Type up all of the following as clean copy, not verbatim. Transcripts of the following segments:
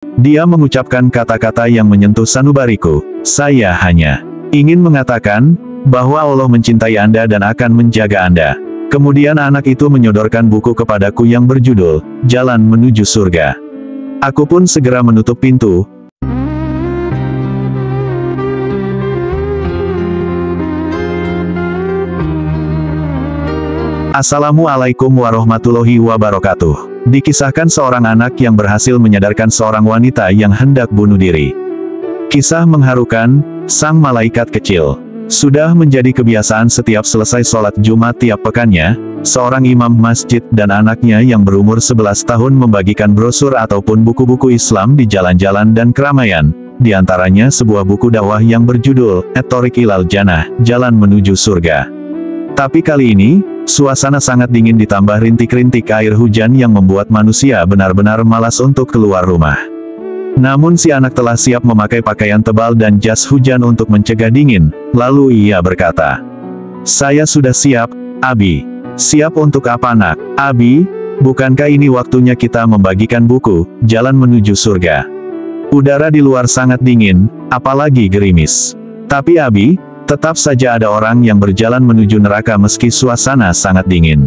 Dia mengucapkan kata-kata yang menyentuh sanubariku. Saya hanya ingin mengatakan bahwa Allah mencintai Anda dan akan menjaga Anda. Kemudian anak itu menyodorkan buku kepadaku yang berjudul Jalan Menuju Surga. Aku pun segera menutup pintu. Assalamualaikum warahmatullahi wabarakatuh. Dikisahkan seorang anak yang berhasil menyadarkan seorang wanita yang hendak bunuh diri. Kisah mengharukan, sang malaikat kecil. Sudah menjadi kebiasaan setiap selesai sholat Jumat tiap pekannya, seorang imam masjid dan anaknya yang berumur 11 tahun membagikan brosur ataupun buku-buku Islam di jalan-jalan dan keramaian, di antaranya sebuah buku dakwah yang berjudul At-Thoriq Ilal Jannah, Jalan Menuju Surga. Tapi kali ini, suasana sangat dingin ditambah rintik-rintik air hujan yang membuat manusia benar-benar malas untuk keluar rumah. Namun si anak telah siap memakai pakaian tebal dan jas hujan untuk mencegah dingin, lalu ia berkata, "Saya sudah siap, Abi." "Siap untuk apa nak, Abi? Bukankah ini waktunya kita membagikan buku, Jalan Menuju Surga? Udara di luar sangat dingin, apalagi gerimis. Tapi Abi, tetap saja ada orang yang berjalan menuju neraka meski suasana sangat dingin.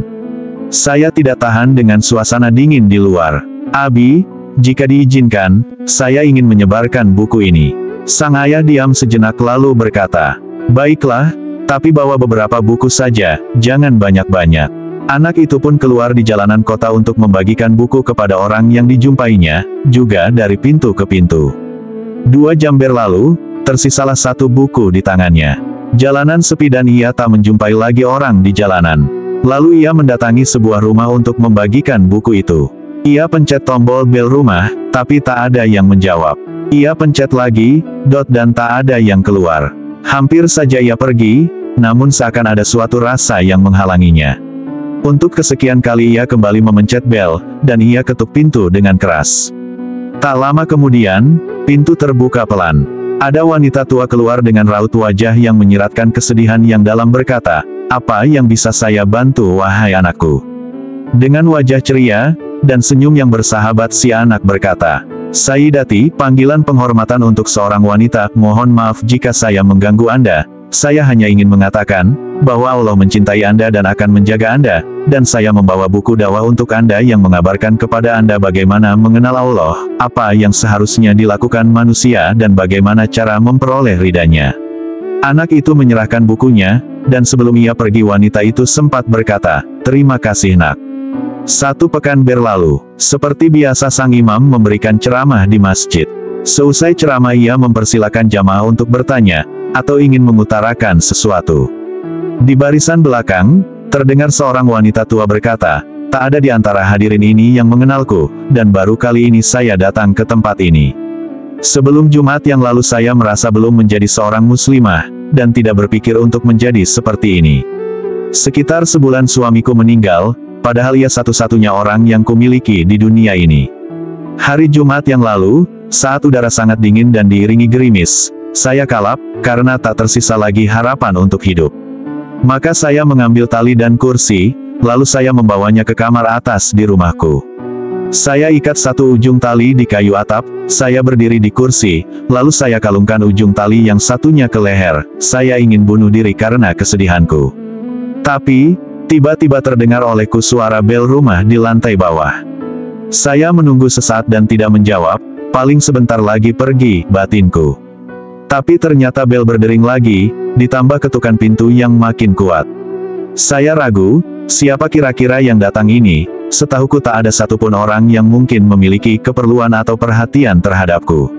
Saya tidak tahan dengan suasana dingin di luar. Abi, jika diizinkan, saya ingin menyebarkan buku ini." Sang ayah diam sejenak lalu berkata, "Baiklah, tapi bawa beberapa buku saja, jangan banyak-banyak." Anak itu pun keluar di jalanan kota untuk membagikan buku kepada orang yang dijumpainya, juga dari pintu ke pintu. 2 jam berlalu, tersisalah 1 buku di tangannya. Jalanan sepi dan ia tak menjumpai lagi orang di jalanan. Lalu ia mendatangi sebuah rumah untuk membagikan buku itu. Ia pencet tombol bel rumah, tapi tak ada yang menjawab. Ia pencet lagi, dan tak ada yang keluar. Hampir saja ia pergi, namun seakan ada suatu rasa yang menghalanginya. Untuk kesekian kali ia kembali memencet bel, dan ia ketuk pintu dengan keras. Tak lama kemudian, pintu terbuka pelan. Ada wanita tua keluar dengan raut wajah yang menyiratkan kesedihan yang dalam berkata, "Apa yang bisa saya bantu wahai anakku?" Dengan wajah ceria dan senyum yang bersahabat si anak berkata, "Sayyidati, panggilan penghormatan untuk seorang wanita, mohon maaf jika saya mengganggu Anda. Saya hanya ingin mengatakan bahwa Allah mencintai Anda dan akan menjaga Anda, dan saya membawa buku dakwah untuk Anda yang mengabarkan kepada Anda bagaimana mengenal Allah, apa yang seharusnya dilakukan manusia dan bagaimana cara memperoleh ridanya." Anak itu menyerahkan bukunya, dan sebelum ia pergi wanita itu sempat berkata, "Terima kasih nak." 1 pekan berlalu, seperti biasa sang imam memberikan ceramah di masjid. Seusai ceramah ia mempersilakan jamaah untuk bertanya, atau ingin mengutarakan sesuatu. Di barisan belakang, terdengar seorang wanita tua berkata, "Tak ada di antara hadirin ini yang mengenalku, dan baru kali ini saya datang ke tempat ini. Sebelum Jumat yang lalu saya merasa belum menjadi seorang muslimah, dan tidak berpikir untuk menjadi seperti ini. Sekitar sebulan suamiku meninggal, padahal ia satu-satunya orang yang kumiliki di dunia ini. Hari Jumat yang lalu, saat udara sangat dingin dan diiringi gerimis, saya kalap, karena tak tersisa lagi harapan untuk hidup. Maka saya mengambil tali dan kursi, lalu saya membawanya ke kamar atas di rumahku. Saya ikat satu ujung tali di kayu atap, saya berdiri di kursi, lalu saya kalungkan ujung tali yang satunya ke leher. Saya ingin bunuh diri karena kesedihanku. Tapi, tiba-tiba terdengar olehku suara bel rumah di lantai bawah. Saya menunggu sesaat dan tidak menjawab, paling sebentar lagi pergi, batinku. Tapi ternyata bel berdering lagi, ditambah ketukan pintu yang makin kuat. Saya ragu, siapa kira-kira yang datang ini? Setahuku tak ada satupun orang yang mungkin memiliki keperluan atau perhatian terhadapku.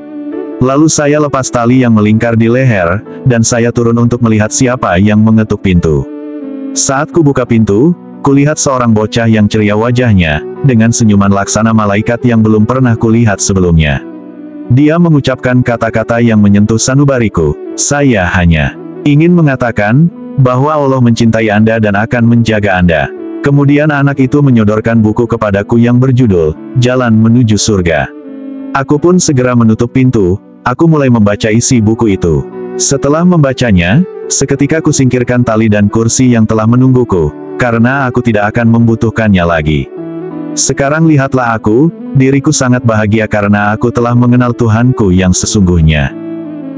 Lalu saya lepas tali yang melingkar di leher, dan saya turun untuk melihat siapa yang mengetuk pintu. Saat ku buka pintu, kulihat seorang bocah yang ceria wajahnya, dengan senyuman laksana malaikat yang belum pernah kulihat sebelumnya. Dia mengucapkan kata-kata yang menyentuh sanubariku, "Saya hanya ingin mengatakan bahwa Allah mencintai Anda dan akan menjaga Anda." Kemudian anak itu menyodorkan buku kepadaku yang berjudul Jalan Menuju Surga. Aku pun segera menutup pintu, aku mulai membaca isi buku itu. Setelah membacanya, seketika ku singkirkan tali dan kursi yang telah menungguku, karena aku tidak akan membutuhkannya lagi. Sekarang lihatlah aku, diriku sangat bahagia karena aku telah mengenal Tuhanku yang sesungguhnya.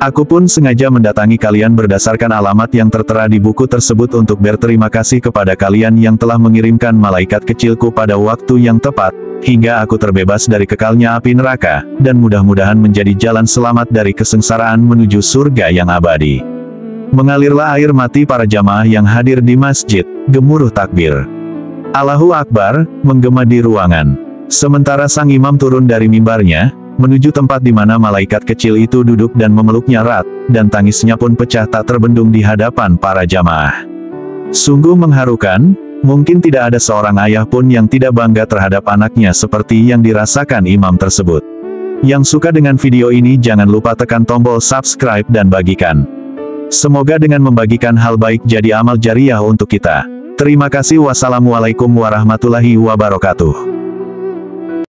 Aku pun sengaja mendatangi kalian berdasarkan alamat yang tertera di buku tersebut untuk berterima kasih kepada kalian yang telah mengirimkan malaikat kecilku pada waktu yang tepat, hingga aku terbebas dari kekalnya api neraka, dan mudah-mudahan menjadi jalan selamat dari kesengsaraan menuju surga yang abadi. Mengalirlah air mati para jamaah yang hadir di masjid, gemuruh takbir. Allahu Akbar, menggema di ruangan. Sementara sang imam turun dari mimbarnya, menuju tempat di mana malaikat kecil itu duduk dan memeluknya erat, dan tangisnya pun pecah tak terbendung di hadapan para jamaah. Sungguh mengharukan, mungkin tidak ada seorang ayah pun yang tidak bangga terhadap anaknya seperti yang dirasakan imam tersebut. Yang suka dengan video ini jangan lupa tekan tombol subscribe dan bagikan. Semoga dengan membagikan hal baik jadi amal jariah untuk kita. Terima kasih. Wassalamualaikum warahmatullahi wabarakatuh.